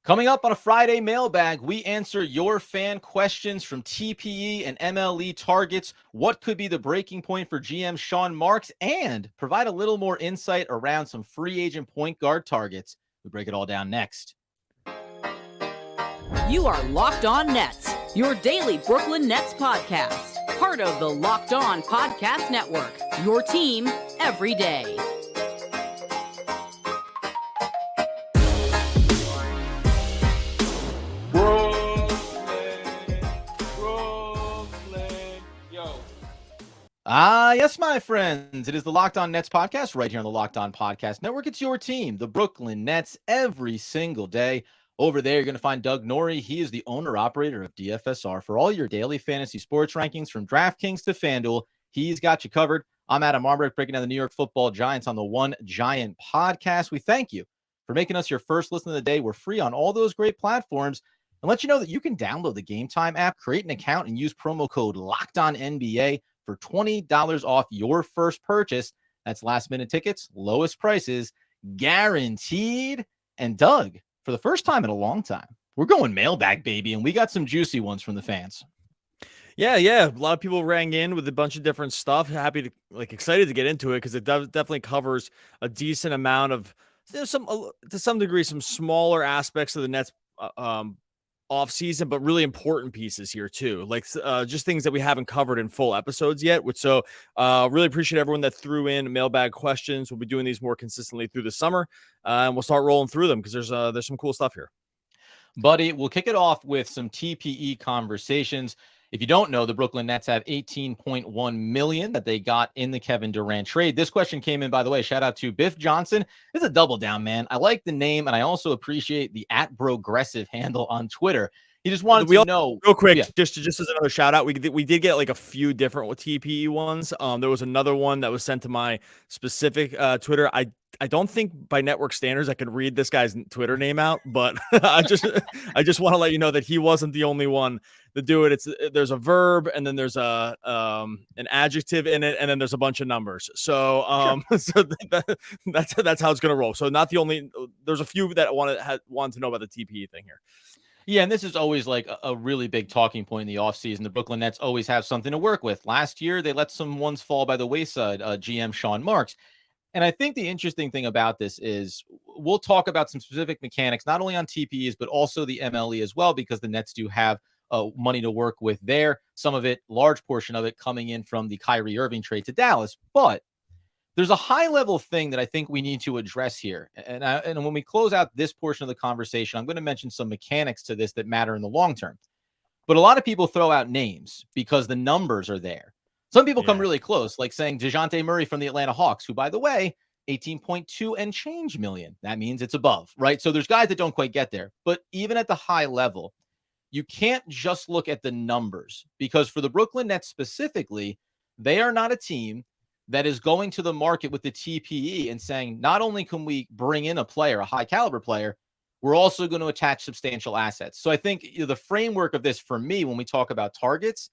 Coming up on a Friday mailbag, we answer your fan questions from TPE and MLE targets. What could be the breaking point for GM Sean Marks, and provide a little more insight around some free agent point guard targets. We break it all down next. You are Locked On Nets, your daily Brooklyn Nets podcast. Part of the Locked On Podcast Network, your team every day. Yes, my friends. It is the Locked On Nets podcast right here on the Locked On Podcast Network. It's your team, the Brooklyn Nets, every single day. Over there, you're going to find Doug Norrie. He is the owner-operator of DFSR. For all your daily fantasy sports rankings from DraftKings to FanDuel, he's got you covered. I'm Adam Armbrecht, breaking down the New York Football Giants on the One Giant podcast. We thank you for making us your first listen of the day. We're free on all those great platforms. And let you know that you can download the Game Time app, create an account, and use promo code LOCKEDONNBA for $20 off your first purchase. That's last-minute tickets, lowest prices, guaranteed. And Doug, for the first time in a long time, we're going mailbag, baby, and we got some juicy ones from the fans. Yeah. A lot of people rang in with a bunch of different stuff. Happy to, excited to get into it because it definitely covers a decent amount of, to some degree, some smaller aspects of the Nets off season, but really important pieces here too. Just things that we haven't covered in full episodes yet. Really appreciate everyone that threw in mailbag questions. We'll be doing these more consistently through the summer, and we'll start rolling through them because there's some cool stuff here. Buddy, we'll kick it off with some TPE conversations. If you don't know, the Brooklyn Nets have $18.1 million that they got in the Kevin Durant trade. This question came in, by the way, shout out to Biff Johnson. This is a double down, man. I like the name, and I also appreciate the @Brogressive handle on Twitter. He just wanted to know real quick, just as another shout out. We did get a few different TPE ones. There was another one that was sent to my specific Twitter. I don't think by network standards I could read this guy's Twitter name out, but I just want to let you know that he wasn't the only one to do it. There's a verb, and then there's an adjective in it, and then there's a bunch of numbers. So so that's how it's gonna roll. So not the only. There's a few that wanted to know about the TPE thing here. Yeah, and this is always a really big talking point in the offseason. The Brooklyn Nets always have something to work with. Last year, they let some ones fall by the wayside, GM Sean Marks. And I think the interesting thing about this is we'll talk about some specific mechanics, not only on TPEs, but also the MLE as well, because the Nets do have money to work with there. Some of it, large portion of it, coming in from the Kyrie Irving trade to Dallas. But there's a high-level thing that I think we need to address here. And when we close out this portion of the conversation, I'm going to mention some mechanics to this that matter in the long term. But a lot of people throw out names because the numbers are there. Some people come really close, like saying DeJounte Murray from the Atlanta Hawks, who, by the way, 18.2 and change million. That means it's above, right? So there's guys that don't quite get there. But even at the high level, you can't just look at the numbers, because for the Brooklyn Nets specifically, they are not a team that is going to the market with the TPE and saying, not only can we bring in a player, a high caliber player, we're also going to attach substantial assets. So I think the framework of this for me, when we talk about targets,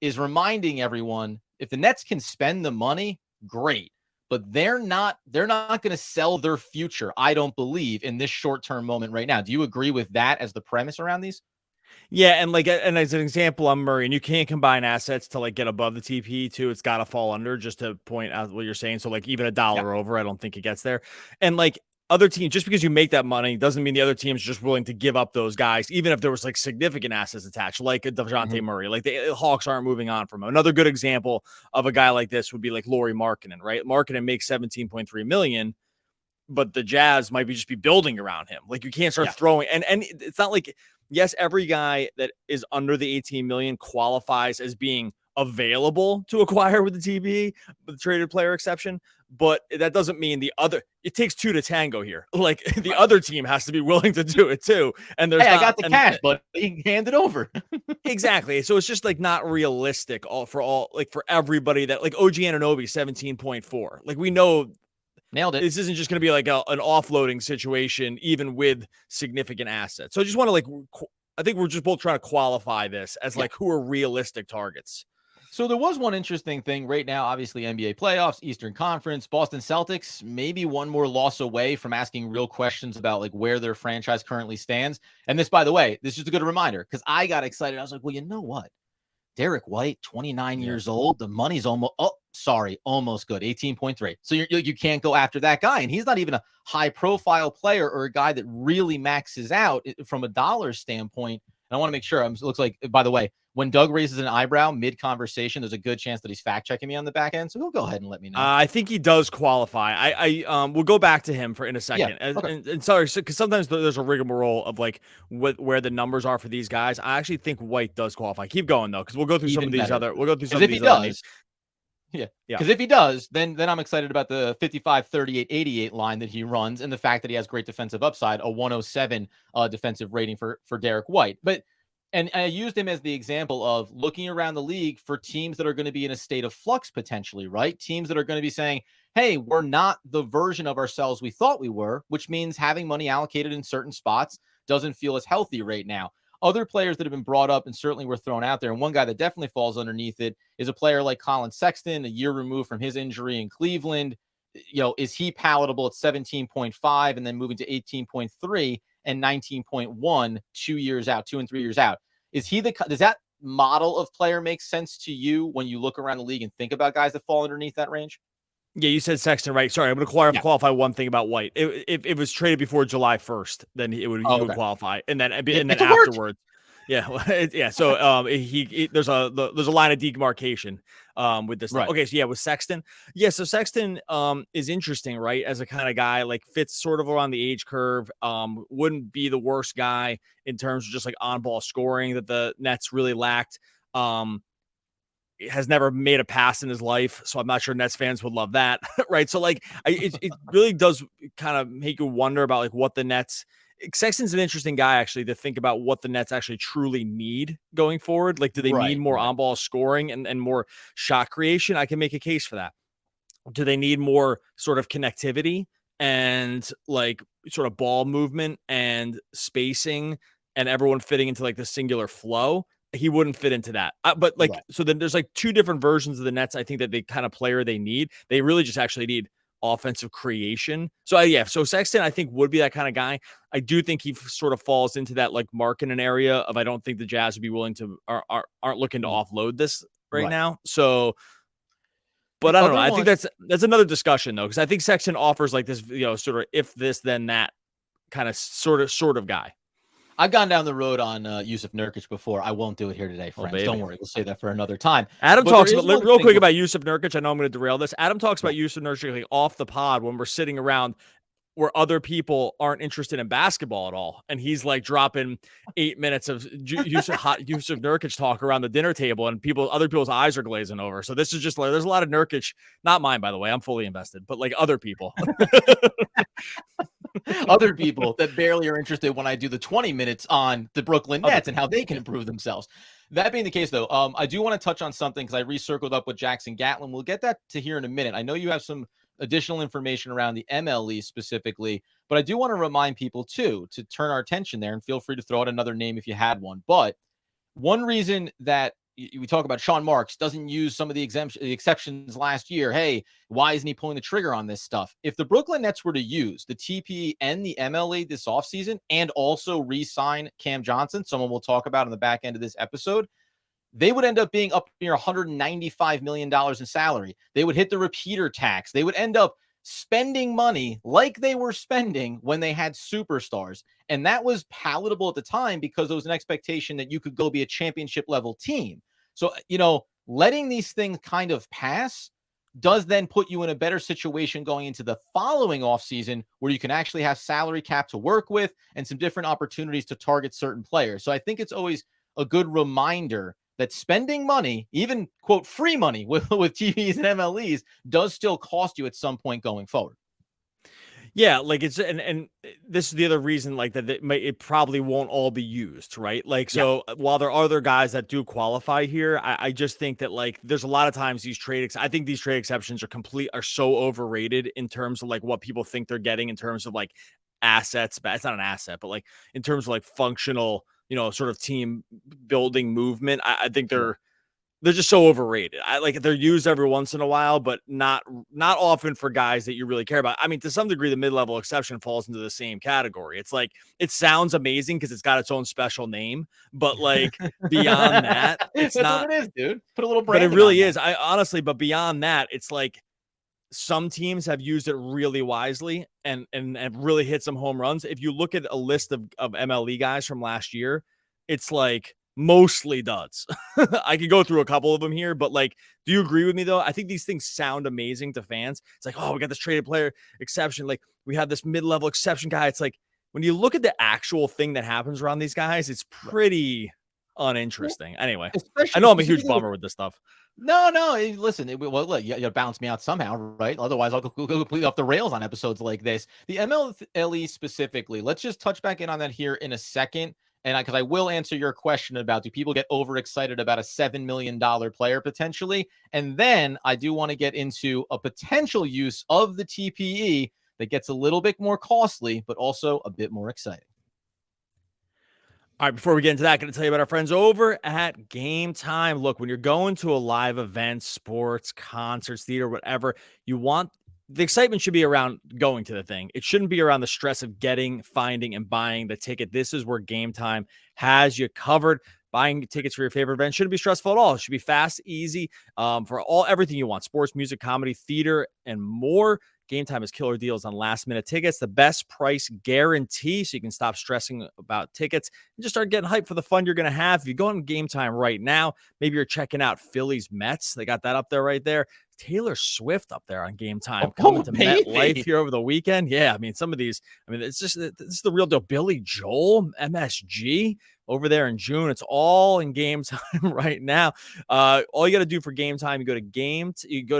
is reminding everyone, if the Nets can spend the money, great, but they're not going to sell their future, I don't believe, in this short-term moment right now. Do you agree with that as the premise around these? Yeah, and as an example, I'm Murray, and you can't combine assets to get above the TPE too. It's got to fall under, just to point out what you're saying. So even a dollar over, I don't think it gets there. And other teams, just because you make that money doesn't mean the other team's just willing to give up those guys, even if there was significant assets attached, like a DeJounte Murray. The Hawks aren't moving on from him. Another good example of a guy like this would be Lauri Markkanen, right? Markkanen makes $17.3 million, but the Jazz might just be building around him. You can't start throwing, and it's not yes, every guy that is under the 18 million qualifies as being available to acquire with the TPE, with the traded player exception. But that doesn't mean it takes two to tango here. The other team has to be willing to do it too. And there's I got the cash, but he hand it over. Exactly. So it's just not realistic for everybody that OG Anunoby 17.4. We know nailed it. This isn't just going to be an offloading situation, even with significant assets. So I just want to I think we're just both trying to qualify this as who are realistic targets. So there was one interesting thing right now, obviously NBA playoffs, Eastern Conference, Boston Celtics, maybe one more loss away from asking real questions about like where their franchise currently stands. And this, by the way, this is just a good reminder because I got excited. I was like, well, you know what? Derek White, 29 Yeah. years old. The money's almost good. 18.3. So you can't go after that guy. And he's not even a high profile player or a guy that really maxes out from a dollar standpoint. And I want to make sure it looks like, by the way, when Doug raises an eyebrow mid conversation, there's a good chance that he's fact checking me on the back end. So he'll go ahead and let me know. I think he does qualify. I we'll go back to him in a second. Yeah, okay. And sorry, because sometimes there's a rigmarole of like where the numbers are for these guys. I actually think White does qualify. Keep going though, because we'll go through some of these Better. other. We'll go through some Because of if he these other does, yeah. Because if he does, then I'm excited about the 55, 38, 88 line that he runs and the fact that he has great defensive upside, a 107 defensive rating for Derek White. And I used him as the example of looking around the league for teams that are going to be in a state of flux potentially, right? Teams that are going to be saying, hey, we're not the version of ourselves we thought we were, which means having money allocated in certain spots doesn't feel as healthy right now. Other players that have been brought up and certainly were thrown out there, and one guy that definitely falls underneath it is a player like Colin Sexton, a year removed from his injury in Cleveland. Is he palatable at 17.5 and then moving to 18.3 and 19.1 2 and 3 years out? Does that model of player make sense to you when you look around the league and think about guys that fall underneath that range? Yeah, you said Sexton, right? Sorry, I'm going to qualify one thing about White. If it was traded before July 1st, then he would qualify, and then afterwards, yeah. So there's a line of demarcation with this. Right. Okay, so yeah, with Sexton, so Sexton is interesting, right? As a kind of guy like fits sort of around the age curve. Wouldn't be the worst guy in terms of just like on ball scoring that the Nets really lacked. Has never made a pass in his life, so I'm not sure Nets fans would love that, right? So like, it really does kind of make you wonder about like what the Nets. Sexton's an interesting guy actually to think about what the Nets actually truly need going forward. Like, do they need more on-ball scoring and more shot creation? I can make a case for that. Do they need more sort of connectivity and like sort of ball movement and spacing and everyone fitting into like the singular flow? He wouldn't fit into that. But like, so then there's like two different versions of the Nets. I think that the kind of player they need, they really just actually need offensive creation. So so Sexton, I think would be that kind of guy. I do think he sort of falls into that like marketing area of, I don't think the Jazz would be willing to, aren't looking to offload this right now. So, but I don't know. I think that's another discussion though. Cause I think Sexton offers like this, sort of if this, then that kind of sort of guy. I've gone down the road on Yusuf Nurkic before. I won't do it here today, friends. Don't worry. We'll save that for another time. Adam talks about, real quick about Yusuf Nurkic. I know I'm going to derail this. Adam talks about Yusuf Nurkic like off the pod when we're sitting around where other people aren't interested in basketball at all. And he's like dropping 8 minutes of Yusuf Nurkic talk around the dinner table and other people's eyes are glazing over. So this is just like, there's a lot of Nurkic, not mine, by the way. I'm fully invested, but like other people. Other people that barely are interested when I do the 20 minutes on the Brooklyn Nets and how they can improve themselves. That being the case, though, I do want to touch on something because I recircled up with Jackson Gatlin. We'll get that to here in a minute. I know you have some additional information around the MLE specifically, but I do want to remind people, too, to turn our attention there and feel free to throw out another name if you had one. But one reason that we talk about Sean Marks doesn't use some of the exceptions last year. Hey, why isn't he pulling the trigger on this stuff? If the Brooklyn Nets were to use the TPE and the MLE this offseason and also re-sign Cam Johnson, someone we'll talk about on the back end of this episode, they would end up being up near $195 million in salary. They would hit the repeater tax. They would end up spending money like they were spending when they had superstars. And that was palatable at the time because there was an expectation that you could go be a championship level team. So, letting these things kind of pass does then put you in a better situation going into the following offseason where you can actually have salary cap to work with and some different opportunities to target certain players. So I think it's always a good reminder that spending money, even quote free money with TVs and MLEs, does still cost you at some point going forward. Yeah, like it's and this is the other reason, like that it probably won't all be used, right? Like, so while there are other guys that do qualify here, I just think that like there's a lot of times these I think these trade exceptions are so overrated in terms of like what people think they're getting in terms of like assets, but it's not an asset, but like in terms of like functional, sort of team building movement. I think they're they're just so overrated. I like they're used every once in a while, but not often for guys that you really care about. I mean, to some degree, the mid-level exception falls into the same category. It's like it sounds amazing because it's got its own special name, but like beyond that, it's That's not. what it is, dude. Put a little But it branding really on is. I honestly, but beyond that, it's like some teams have used it really wisely and really hit some home runs. If you look at a list of MLE guys from last year, it's like mostly duds. I could go through a couple of them here, but like, do you agree with me though? I think these things sound amazing to fans. It's like, oh, we got this traded player exception. Like we have this mid-level exception guy. It's like when you look at the actual thing that happens around these guys, it's pretty uninteresting. Anyway, I know I'm a huge bummer with this stuff. No. Listen, well, look, you balance me out somehow, right? Otherwise, I'll go completely off the rails on episodes like this. The MLE specifically, let's just touch back in on that here in a second. And because I will answer your question about do people get overexcited about a $7 million player potentially? And then I do want to get into a potential use of the TPE that gets a little bit more costly, but also a bit more exciting. All right, before we get into that, going to tell you about our friends over at Game Time. Look, when you're going to a live event, sports, concerts, theater, whatever, you want the excitement should be around going to the thing. It shouldn't be around the stress of getting, finding, and buying the ticket. This is where Game Time has you covered. Buying tickets for your favorite event shouldn't be stressful at all. It should be fast, easy, for everything you want: sports, music, comedy, theater, and more. Game Time has killer deals on last-minute tickets, the best price guarantee, so you can stop stressing about tickets and just start getting hyped for the fun you're going to have. If you go on Game Time right now, maybe you're checking out Phillies Mets. They got that up there right there. Taylor Swift up there on Game Time coming to MetLife here over the weekend. Yeah, I mean, some of these, it's just, this is the real deal. Billy Joel, MSG over there in June. It's all in Game Time right now. All you got to do for Game Time, you go to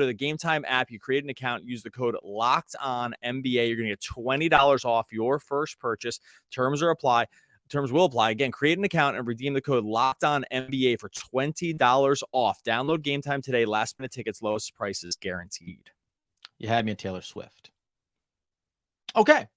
the Game Time app, you create an account, use the code LOCKEDONNBA. You're going to get $20 off your first purchase. Terms will apply. Again, create an account and redeem the code LOCKEDONNBA for $20 off. Download Game Time today. Last minute tickets, lowest prices guaranteed. You had me at Taylor Swift. Okay.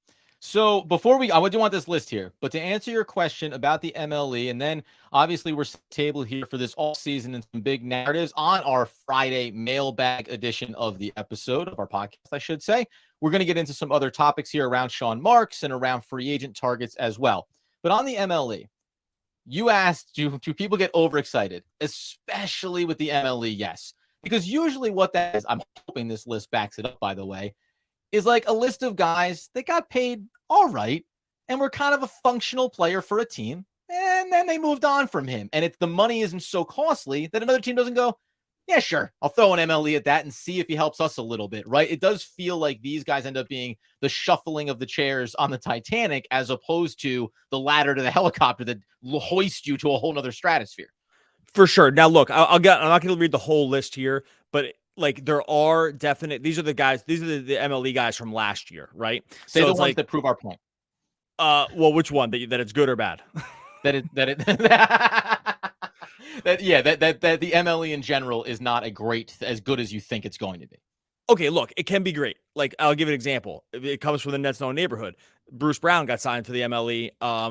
So before I do want this list here, but to answer your question about the MLE, and then obviously we're tabled here for this all season and some big narratives on our Friday mailbag edition of the episode of our podcast, I should say. We're going to get into some other topics here around Sean Marks and around free agent targets as well. But on the MLE, you asked, do people get overexcited, especially with the MLE? Yes, because usually what that is, I'm hoping this list backs it up, by the way, is like a list of guys that got paid all right and were kind of a functional player for a team, and then they moved on from him. And the money isn't so costly that another team doesn't go, yeah, sure, I'll throw an MLE at that and see if he helps us a little bit, right? It does feel like these guys end up being the shuffling of the chairs on the Titanic as opposed to the ladder to the helicopter that hoists you to a whole nother stratosphere. For sure. Now, look, I'm not going to read the whole list here, but like there are these are the MLE guys from last year, right? Say the ones that prove our point. Well, which one? That it's good or bad? that the MLE in general is not as good as you think it's going to be. Okay, look, it can be great. Like, I'll give an example. It comes from the Nets' own neighborhood. Bruce Brown got signed to the MLE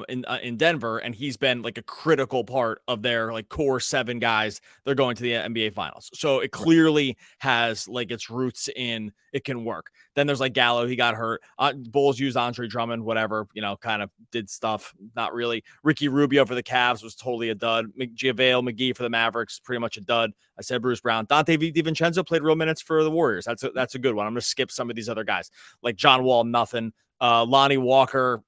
in Denver, and he's been like a critical part of their like core 7 guys. They're going to the NBA Finals. So it clearly has like its roots in it can work. Then there's like Gallo, he got hurt. Bulls used Andre Drummond, whatever, kind of did stuff. Not really. Ricky Rubio for the Cavs was totally a dud. JaVale McGee for the Mavericks, pretty much a dud. I said Bruce Brown. Dante DiVincenzo played real minutes for the Warriors. That's a good one. I'm going to skip some of these other guys. Like John Wall, nothing. Lonnie Walker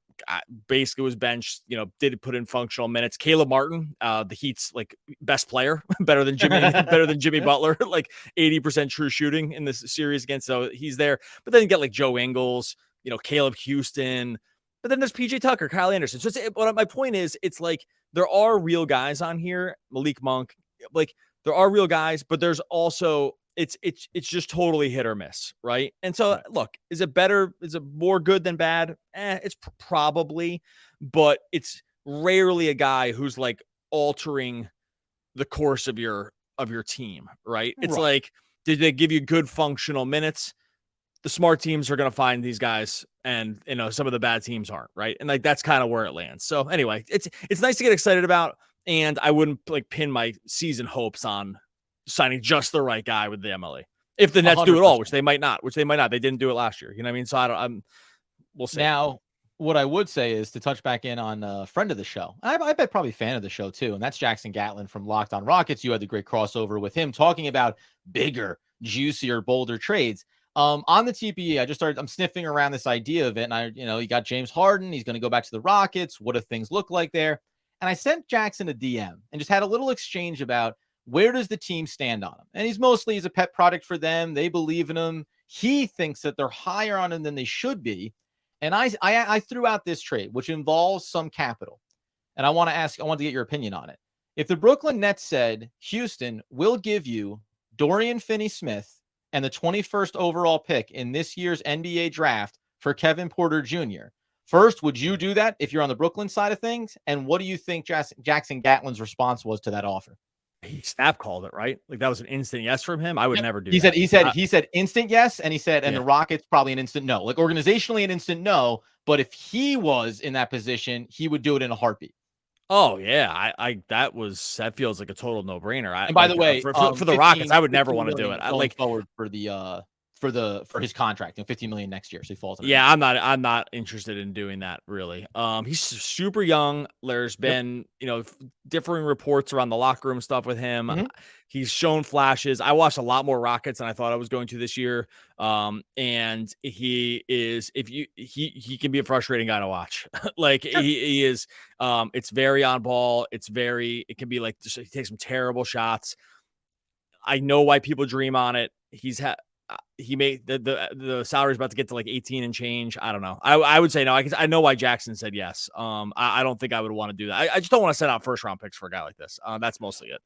basically was benched, did put in functional minutes. Caleb Martin, the Heat's like best player, better than Jimmy Butler, like 80% true shooting in this series against. So he's there. But then you get like Joe Ingles, Caleb Houston. But then there's PJ Tucker, Kyle Anderson. So my point is, it's like there are real guys on here. Malik Monk, like there are real guys, but there's also it's just totally hit or miss, right? And so, look, is it better? Is it more good than bad? It's probably, but it's rarely a guy who's like altering the course of your team, right? It's like, did they give you good functional minutes? The smart teams are going to find these guys, and some of the bad teams aren't, right? And like that's kind of where it lands. So anyway, it's nice to get excited about, and I wouldn't like pin my season hopes on signing just the right guy with the MLE. If the Nets do it 100%. all, which they might not. They didn't do it last year. You know what I mean? So we'll see. Now, what I would say is to touch back in on a friend of the show. I bet probably fan of the show too, and that's Jackson Gatlin from Locked On Rockets. You had the great crossover with him talking about bigger, juicier, bolder trades. On the TPE, I'm sniffing around this idea of it, and you got James Harden. He's going to go back to the Rockets. What do things look like there? And I sent Jackson a DM and just had a little exchange about where does the team stand on him? And he's a pet product for them. They believe in him. He thinks that they're higher on him than they should be. And I threw out this trade, which involves some capital. And I want to get your opinion on it. If the Brooklyn Nets said, Houston, we'll give you Dorian Finney-Smith and the 21st overall pick in this year's NBA draft for Kevin Porter Jr. First, would you do that if you're on the Brooklyn side of things? And what do you think Jackson Gatlin's response was to that offer? He snap called it, right? Like that was an instant yes from him. I would never do that. He said instant yes, and he said, and the Rockets probably an instant no. Like organizationally an instant no, but if he was in that position, he would do it in a heartbeat. Oh yeah, that feels like a total no brainer. And by the way, for the Rockets, I would never want to do it. Like forward for the for his contract, $15 million next year, so he falls. I'm not interested in doing that really. He's super young. There's been differing reports around the locker room stuff with him. Mm-hmm. He's shown flashes. I watched a lot more Rockets than I thought I was going to this year. And he can be a frustrating guy to watch. Like he is. It's very on ball. It can be like he takes some terrible shots. I know why people dream on it. He made the salary is about to get to like 18 and change. I don't know. I would say no. I know why Jackson said yes. I don't think I would want to do that. I just don't want to send out first round picks for a guy like this. That's mostly it.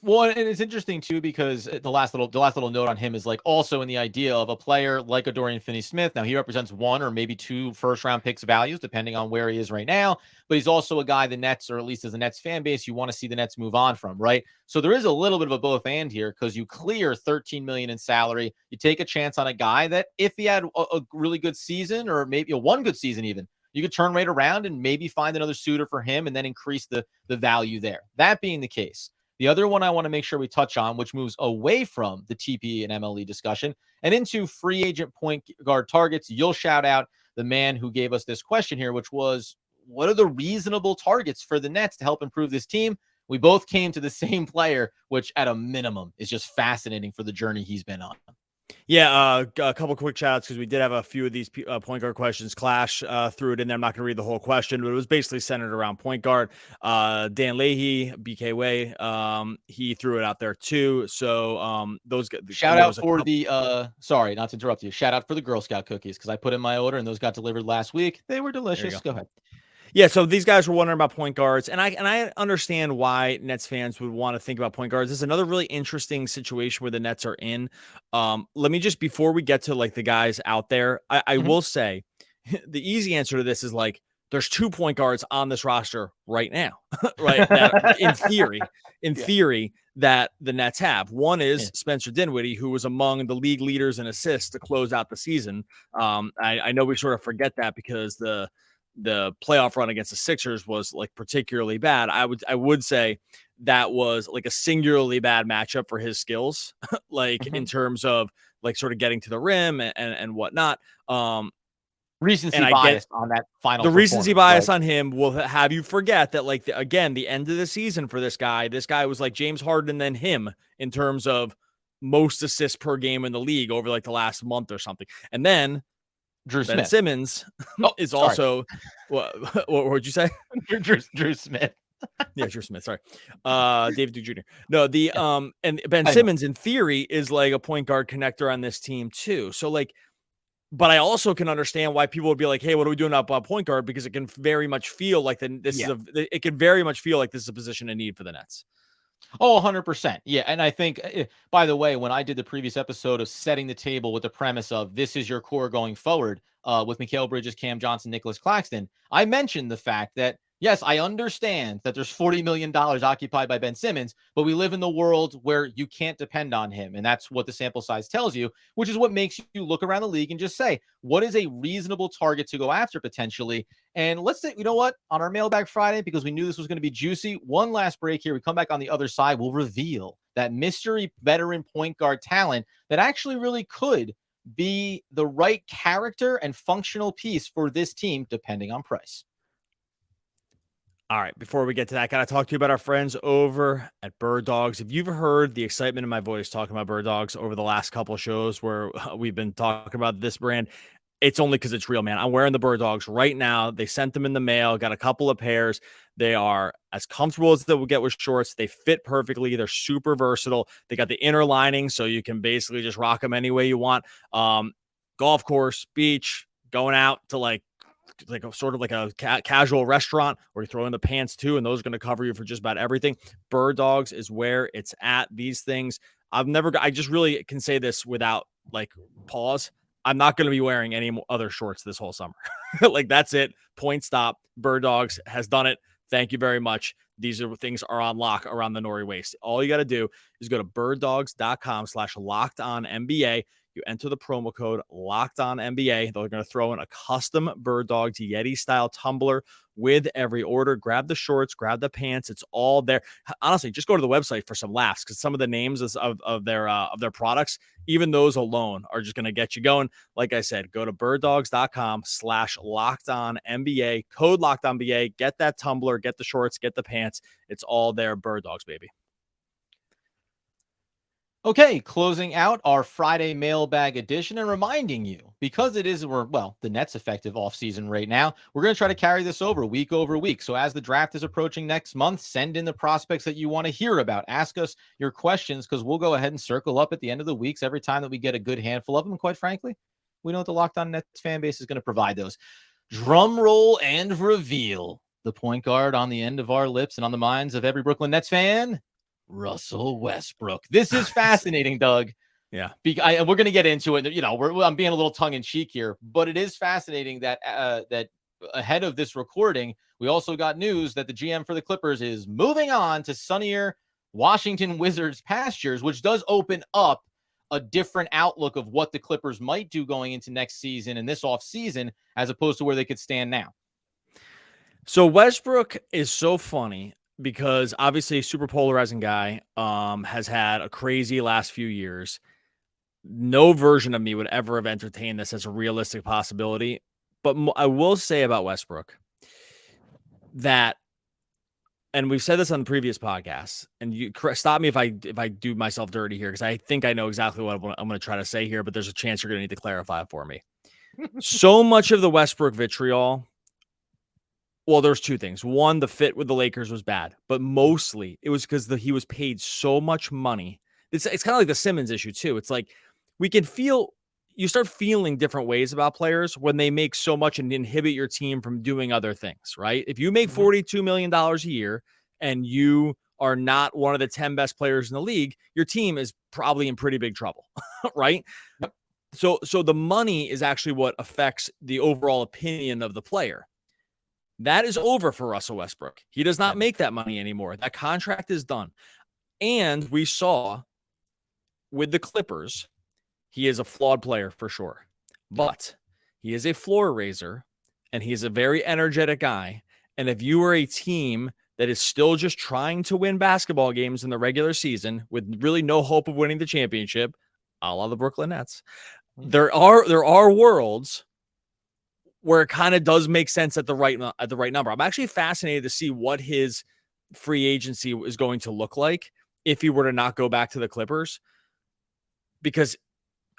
Well, and it's interesting too because the last little note on him is like also in the idea of a player like a Dorian Finney-Smith. Now he represents 1 or maybe 2 first round picks values depending on where he is right now. But he's also a guy the Nets, or at least as a Nets fan base, you want to see the Nets move on from, right? So there is a little bit of a both and here because you clear $13 million in salary. You take a chance on a guy that if he had a really good season or maybe one good season even, you could turn right around and maybe find another suitor for him and then increase the value there. That being the case. The other one I want to make sure we touch on, which moves away from the TPE and MLE discussion and into free agent point guard targets. You'll shout out the man who gave us this question here, which was, what are the reasonable targets for the Nets to help improve this team? We both came to the same player, which at a minimum is just fascinating for the journey he's been on. Yeah, a couple quick shout outs because we did have a few of these point guard questions clash threw it in there. I'm not going to read the whole question, but it was basically centered around point guard. Dan Leahy, BK Way, he threw it out there too. So those shout out for the sorry, not to interrupt you. Shout out for the Girl Scout cookies because I put in my order and those got delivered last week. They were delicious. Go ahead. Yeah, so these guys were wondering about point guards, and I understand why Nets fans would want to think about point guards. This is another really interesting situation where the Nets are in. Let me just, before we get to like the guys out there, I will say the easy answer to this is like there's 2 point guards on this roster right now, right? That, in theory, that the Nets have. One is Spencer Dinwiddie, who was among the league leaders in assists to close out the season. I know we sort of forget that because the playoff run against the Sixers was like particularly bad. I would say that was like a singularly bad matchup for his skills, like in terms of like sort of getting to the rim and whatnot. Recency bias on that final. The recency bias on him will have you forget that, like, again, the end of the season for this guy was like James Harden and then him in terms of most assists per game in the league over like the last month or something. And then Ben Simmons is also what would you say? Drew Smith. Yeah, Drew Smith. Sorry, David Duke Jr. No, and Ben Simmons in theory is like a point guard connector on this team too. So like, but I also can understand why people would be like, "Hey, what are we doing about point guard?" Because it can very much feel like it can very much feel like this is a position of need for the Nets. Oh, 100%. Yeah. And I think, by the way, when I did the previous episode of setting the table with the premise of this is your core going forward with Mikal Bridges, Cam Johnson, Nicholas Claxton, I mentioned the fact that, yes, I understand that there's $40 million occupied by Ben Simmons, but we live in the world where you can't depend on him. And that's what the sample size tells you, which is what makes you look around the league and just say, what is a reasonable target to go after potentially? And let's say, you know what, on our Mailbag Friday, because we knew this was going to be juicy, one last break here. We come back on the other side. We'll reveal that mystery veteran point guard talent that actually really could be the right character and functional piece for this team, depending on price. All right, before we get to that, I got to talk to you about our friends over at Bird Dogs. If you've heard the excitement in my voice talking about Bird Dogs over the last couple of shows where we've been talking about this brand, it's only because it's real, man. I'm wearing the Bird Dogs right now. They sent them in the mail, got a couple of pairs. They are as comfortable as they will get with shorts. They fit perfectly. They're super versatile. They got the inner lining, so you can basically just rock them any way you want. Golf course, beach, going out to like a sort of like a casual restaurant where you throw in the pants too, and those are going to cover you for just about everything. Bird Dogs is where it's at. These things, I just really can say this without like pause. I'm not going to be wearing any other shorts this whole summer. Like that's it. Point stop. Bird Dogs has done it. Thank you very much. These are things are on lock around the Nori waist. All you got to do is go to birddogs.com/lockedonnba. You enter the promo code LOCKEDONNBA. They're going to throw in a custom Bird Dogs Yeti style tumbler with every order. Grab the shorts, grab the pants. It's all there. Honestly, just go to the website for some laughs because some of the names of their products, even those alone, are just going to get you going. Like I said, go to birddogs.com/lockedonnba. Code LOCKEDONNBA. Get that tumbler, get the shorts, get the pants. It's all there. Bird Dogs, baby. Okay, closing out our Friday mailbag edition and reminding you, because it is, the Nets effective offseason right now, we're going to try to carry this over week. So as the draft is approaching next month, send in the prospects that you want to hear about. Ask us your questions because we'll go ahead and circle up at the end of the weeks every time that we get a good handful of them. And quite frankly, we know what the Locked On Nets fan base is going to provide those. Drum roll and reveal the point guard on the end of our lips and on the minds of every Brooklyn Nets fan. Russell Westbrook. This is fascinating, Doug. Yeah. And we're going to get into it. You know, I'm being a little tongue in cheek here, but it is fascinating that that ahead of this recording, we also got news that the GM for the Clippers is moving on to sunnier Washington Wizards pastures, which does open up a different outlook of what the Clippers might do going into next season and this offseason, as opposed to where they could stand now. So Westbrook is so funny because obviously a super polarizing guy, has had a crazy last few years. No version of me would ever have entertained this as a realistic possibility. But I will say about Westbrook that, and we've said this on the previous podcasts, and you stop me if I do myself dirty here, because I think I know exactly what I'm going to try to say here, but there's a chance you're going to need to clarify it for me. So much of the Westbrook vitriol, well, there's two things. One, the fit with the Lakers was bad, but mostly it was because he was paid so much money. It's kind of like the Simmons issue too. It's like you start feeling different ways about players when they make so much and inhibit your team from doing other things, right? If you make $42 million a year and you are not one of the 10 best players in the league, your team is probably in pretty big trouble, right? Yep. So the money is actually what affects the overall opinion of the player. That is over for Russell Westbrook. He does not make that money anymore. That contract is done. And we saw with the Clippers, he is a flawed player for sure. But he is a floor raiser, and he is a very energetic guy. And if you are a team that is still just trying to win basketball games in the regular season with really no hope of winning the championship, a la the Brooklyn Nets, there are worlds where it kind of does make sense at the right number. I'm actually fascinated to see what his free agency is going to look like if he were to not go back to the Clippers, because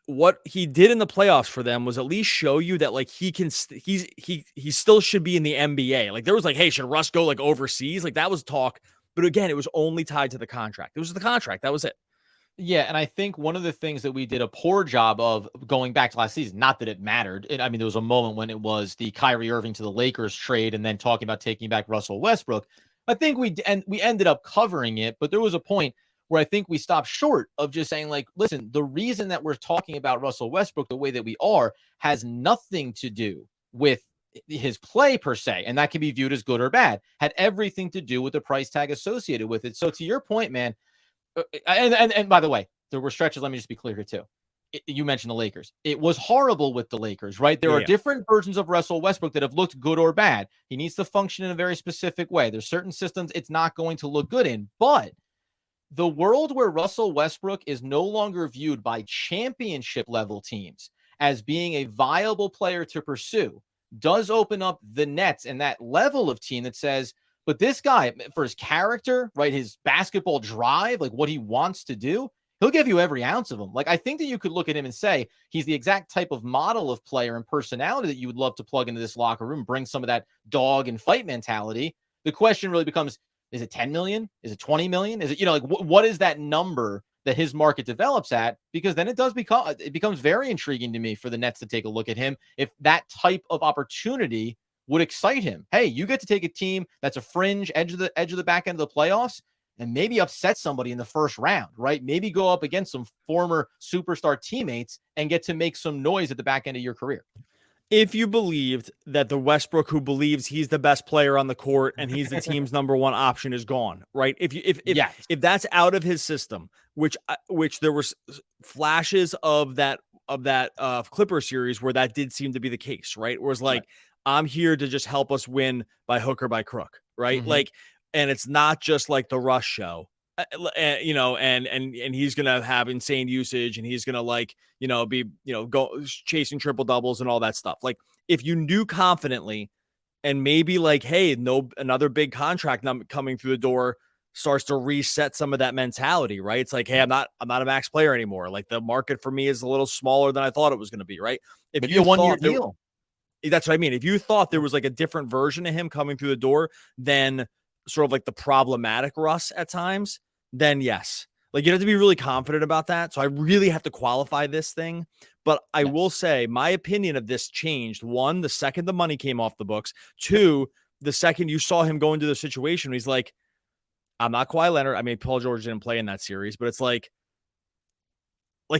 what he did in the playoffs for them was at least show you that like he still should be in the NBA. Like there was like, hey, should Russ go like overseas? Like that was talk, but again, it was only tied to the contract. It was the contract. That was it. Yeah, and I think one of the things that we did a poor job of going back to last season, not that it mattered. There was a moment when it was the Kyrie Irving to the Lakers trade and then talking about taking back Russell Westbrook. I think we ended up covering it, but there was a point where I think we stopped short of just saying like, listen, the reason that we're talking about Russell Westbrook the way that we are has nothing to do with his play per se, and that can be viewed as good or bad. Had everything to do with the price tag associated with it. So to your point, man, and by the way, there were stretches. Let me just be clear here too. You mentioned the Lakers. It was horrible with the Lakers, right? There are different versions of Russell Westbrook that have looked good or bad. He needs to function in a very specific way. There's certain systems it's not going to look good in, but The world where Russell Westbrook is no longer viewed by championship level teams as being a viable player to pursue does open up the Nets and that level of team that says, but this guy, for his character, right, his basketball drive, like what he wants to do, he'll give you every ounce of him. Like, I think that you could look at him and say he's the exact type of model of player and personality that you would love to plug into this locker room, bring some of that dog and fight mentality. The question really becomes, is it 10 million? Is it 20 million? Is it, like what is that number that his market develops at? Because then it becomes very intriguing to me for the Nets to take a look at him if that type of opportunity would excite him. Hey, you get to take a team that's a fringe edge of the back end of the playoffs and maybe upset somebody in the first round, right? Maybe go up against some former superstar teammates and get to make some noise at the back end of your career. If you believed that the Westbrook who believes he's the best player on the court and he's the team's number one option is gone, right? If that's out of his system, which there was flashes of that Clipper series where that did seem to be the case, right? Where it's like, I'm here to just help us win by hook or by crook, right? Mm-hmm. Like, and it's not just like the Rush show. And he's gonna have insane usage, and he's gonna be go chasing triple doubles and all that stuff. Like, if you knew confidently, and maybe like, hey, another big contract coming through the door starts to reset some of that mentality, right? It's like, hey, I'm not a max player anymore. Like, the market for me is a little smaller than I thought it was going to be, right? If you 1 year deal, that's what I mean. If you thought there was like a different version of him coming through the door than sort of like the problematic Russ at times, then yes, like you have to be really confident about that. So I really have to qualify this thing. But I will say my opinion of this changed. One, the second the money came off the books. Two, the second you saw him go into the situation, he's like, I'm not Kawhi Leonard. I mean, Paul George didn't play in that series, but it's like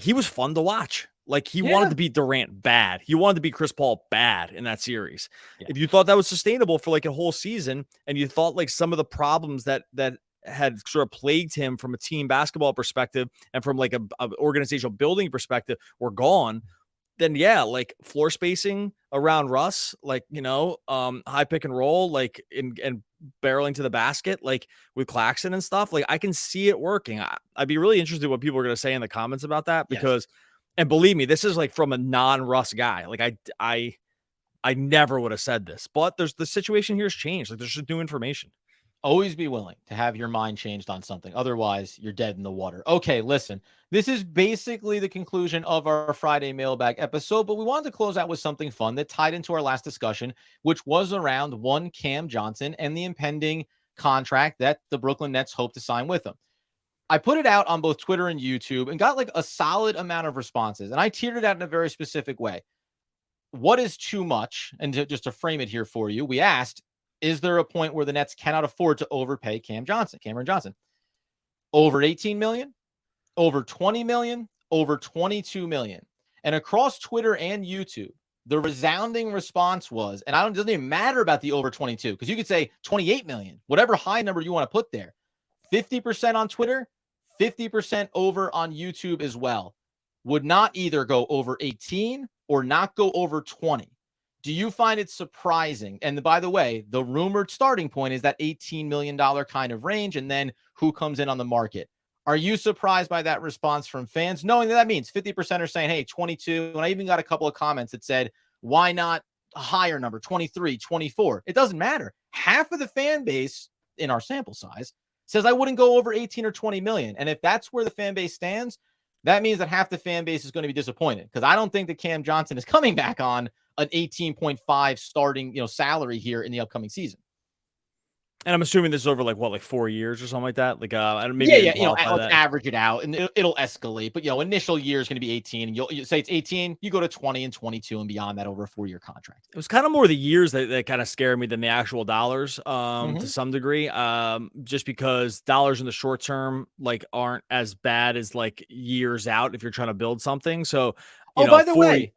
he was fun to watch. Like, he wanted to beat Durant bad. He wanted to beat Chris Paul bad in that series. Yeah. If you thought that was sustainable for like a whole season, and you thought like some of the problems that had sort of plagued him from a team basketball perspective and from like a organizational building perspective were gone, then like floor spacing around Russ, like, high pick and roll, like and barreling to the basket, like with Claxton and stuff, like I can see it working. I'd be really interested in what people are going to say in the comments about that, because and believe me, this is like from a non-Russ guy. Like I never would have said this, but the situation here has changed. Like, there's just new information. Always be willing to have your mind changed on something. Otherwise, you're dead in the water. Okay, listen, this is basically the conclusion of our Friday mailbag episode, but we wanted to close out with something fun that tied into our last discussion, which was around one Cam Johnson and the impending contract that the Brooklyn Nets hope to sign with him. I put it out on both Twitter and YouTube and got like a solid amount of responses, and I tiered it out in a very specific way. What is too much? And just to frame it here for you, we asked, is there a point where the Nets cannot afford to overpay Cameron Johnson? Over 18 million, over 20 million, over 22 million. And across Twitter and YouTube, the resounding response was, and it doesn't even matter about the over 22, because you could say 28 million, whatever high number you want to put there. 50% on Twitter, 50% over on YouTube as well. Would not either go over 18 or not go over 20. Do you find it surprising? And by the way, the rumored starting point is that $18 million kind of range, and then who comes in on the market. Are you surprised by that response from fans, knowing that means 50% are saying, hey, 22? And I even got a couple of comments that said, why not a higher number, 23, 24? It doesn't matter. Half of the fan base in our sample size says I wouldn't go over 18 or 20 million. And if that's where the fan base stands, that means that half the fan base is going to be disappointed, because I don't think that Cam Johnson is coming back on an 18.5 starting, salary here in the upcoming season. And I'm assuming this is over like 4 years or something like that. Like, maybe let's average it out, and it'll escalate. But initial year is going to be 18, and you say it's 18, you go to 20 and 22 and beyond that over a 4-year contract. It was kind of more the years that kind of scared me than the actual dollars, to some degree. Just because dollars in the short term like aren't as bad as like years out if you're trying to build something. So, by the way,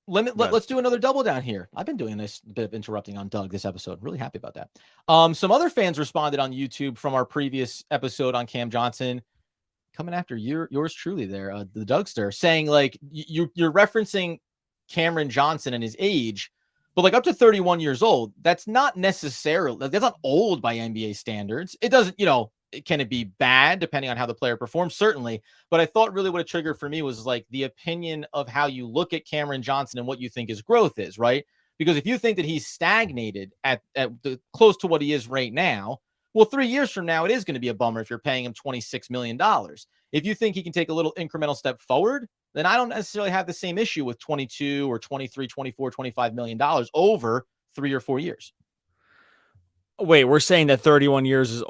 let's do another double down here. I've been doing a nice bit of interrupting on Doug this episode. Really happy about that. Some other fans responded on YouTube from our previous episode on Cam Johnson, coming after yours truly there, the Dougster, saying like you're referencing Cameron Johnson and his age, but like up to 31 years old, that's not necessarily, that's not old by NBA standards. It doesn't, Can it be bad depending on how the player performs? Certainly. But I thought really what it triggered for me was like the opinion of how you look at Cameron Johnson and what you think his growth is, right? Because if you think that he's stagnated at close to what he is right now, well, 3 years from now, it is going to be a bummer if you're paying him $26 million. If you think he can take a little incremental step forward, then I don't necessarily have the same issue with 22 or 23, 24, $25 million over 3 or 4 years. Wait, we're saying that 31 years is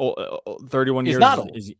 31 He's years not old. is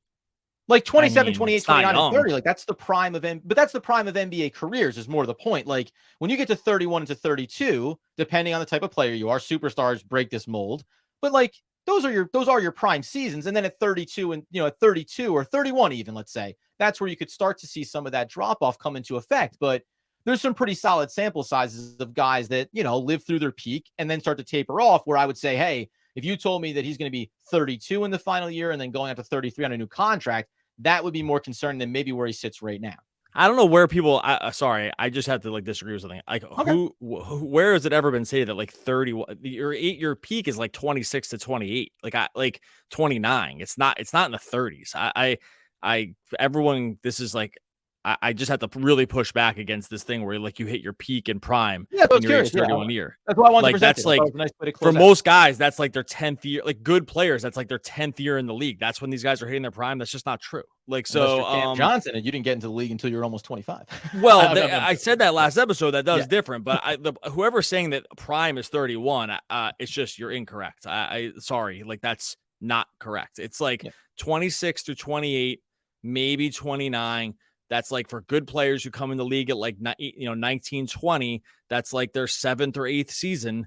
Like 27, 28, 29, and 30. young. Like that's the prime of but that's the prime of NBA careers is more the point. Like when you get to 31 to 32, depending on the type of player you are, superstars break this mold. But like those are your prime seasons. And then at 32 and at 32 or 31 even, let's say, that's where you could start to see some of that drop off come into effect. But there's some pretty solid sample sizes of guys that, live through their peak and then start to taper off, where I would say, hey, if you told me that he's going to be 32 in the final year and then going up to 33 on a new contract, that would be more concerning than maybe where he sits right now. I don't know where people. Sorry, I just have to disagree with something. Like Okay. where has it ever been said that like 30 your 8-year peak is like 26 to 28, like 29? It's not in the 30s. Everyone. This is like I just have to really push back against this thing where like you hit your peak and prime in your age 31 year. That's why I wanted to present that's it. like Nice way to for close most guys, that's like their 10th year. Like good players, that's like their 10th year in the league. That's when these guys are hitting their prime. That's just not true. Like so, Cam Johnson, and you didn't get into the league until you're almost 25. Well, I said that last episode. That does different, but whoever's saying that prime is 31, it's just you're incorrect. I sorry, like that's not correct. It's like 26 to 28, maybe 29. That's like for good players who come in the league at like 19, 20. That's like their 7th or 8th season.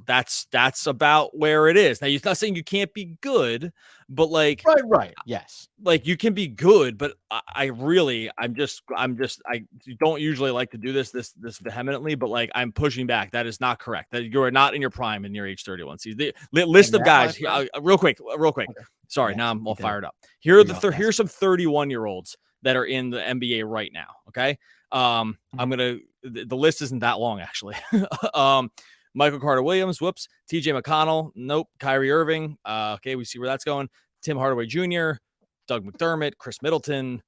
That's about where it is. Now, you're not saying you can't be good, but like right, yes, like you can be good. But I don't usually like to do this vehemently, but like I'm pushing back. That is not correct. That you are not in your prime in your age 31 season. The list of guys here, real quick. Okay. Sorry, now I'm all fired up. Here are here's some 31-year-olds that are in the NBA right now. Okay. The list isn't that long, actually. Michael Carter-Williams, whoops. TJ McConnell, nope. Kyrie Irving, okay, we see where that's going. Tim Hardaway Jr., Doug McDermott, Chris Middleton,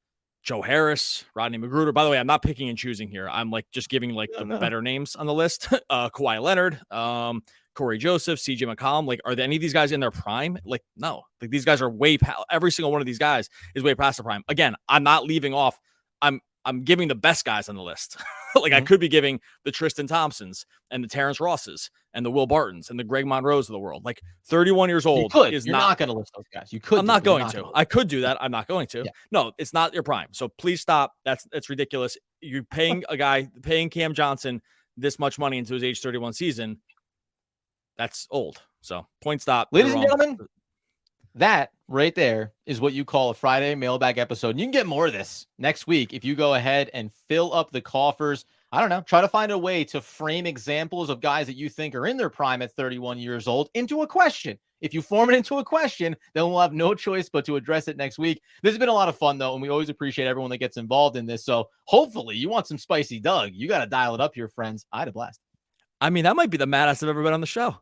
Joe Harris, Rodney Magruder. By the way, I'm not picking and choosing here. I'm like just giving like better names on the list. Kawhi Leonard, Corey Joseph, CJ McCollum. Like, are any of these guys in their prime? Like, no. Like, these guys are way past. Every single one of these guys is way past the prime. Again, I'm not leaving off. I'm giving the best guys on the list. Like I could be giving the Tristan Thompsons and the Terrence Rosses and the Will Bartons and the Greg Monroes of the world. Like 31 years old You're not going to list those guys. You could. I'm not going to. I could do that. I'm not going to. Yeah. No, it's not your prime. So please stop. That's ridiculous. You're paying paying Cam Johnson this much money into his age 31 season. That's old. So point stop. Ladies and gentlemen, that right there is what you call a Friday mailbag episode. And you can get more of this next week if you go ahead and fill up the coffers. I don't know. Try to find a way to frame examples of guys that you think are in their prime at 31 years old into a question. If you form it into a question, then we'll have no choice but to address it next week. This has been a lot of fun, though, and we always appreciate everyone that gets involved in this. So hopefully you want some spicy Doug. You got to dial it up here, friends. I had a blast. I mean, that might be the maddest I've ever been on the show.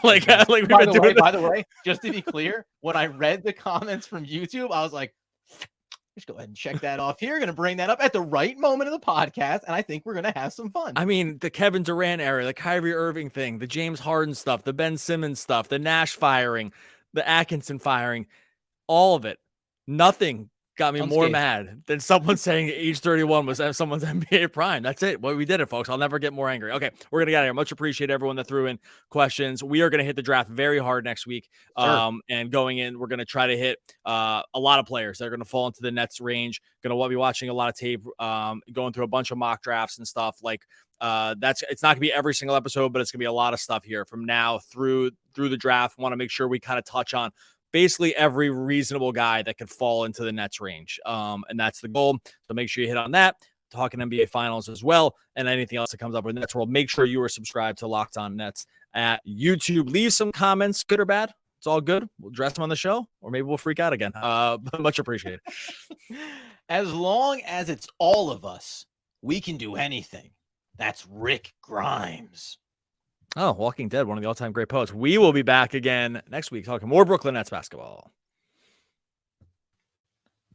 By the way, just to be clear, when I read the comments from YouTube, I was like, let's go ahead and check that off here. Going to bring that up at the right moment of the podcast, and I think we're going to have some fun. I mean, the Kevin Durant era, the Kyrie Irving thing, the James Harden stuff, the Ben Simmons stuff, the Nash firing, the Atkinson firing, all of it. Nothing got me more mad than someone saying age 31 was someone's NBA prime. That's it. Well, we did it, folks. I'll never get more angry. Okay, we're going to get out of here. Much appreciate everyone that threw in questions. We are going to hit the draft very hard next week. Sure. And going in, we're going to try to hit a lot of players that are going to fall into the Nets range. Going to be watching a lot of tape, going through a bunch of mock drafts and stuff. Like it's not going to be every single episode, but it's going to be a lot of stuff here from now through the draft. Want to make sure we kind of touch on basically every reasonable guy that could fall into the Nets range. And that's the goal. So make sure you hit on that. Talking NBA finals as well. And anything else that comes up with Nets World. Make sure you are subscribed to Locked On Nets at YouTube. Leave some comments, good or bad. It's all good. We'll address them on the show, or maybe we'll freak out again. Much appreciated. As long as it's all of us, we can do anything. That's Rick Grimes. Oh, Walking Dead, one of the all-time great poets. We will be back again next week talking more Brooklyn Nets basketball.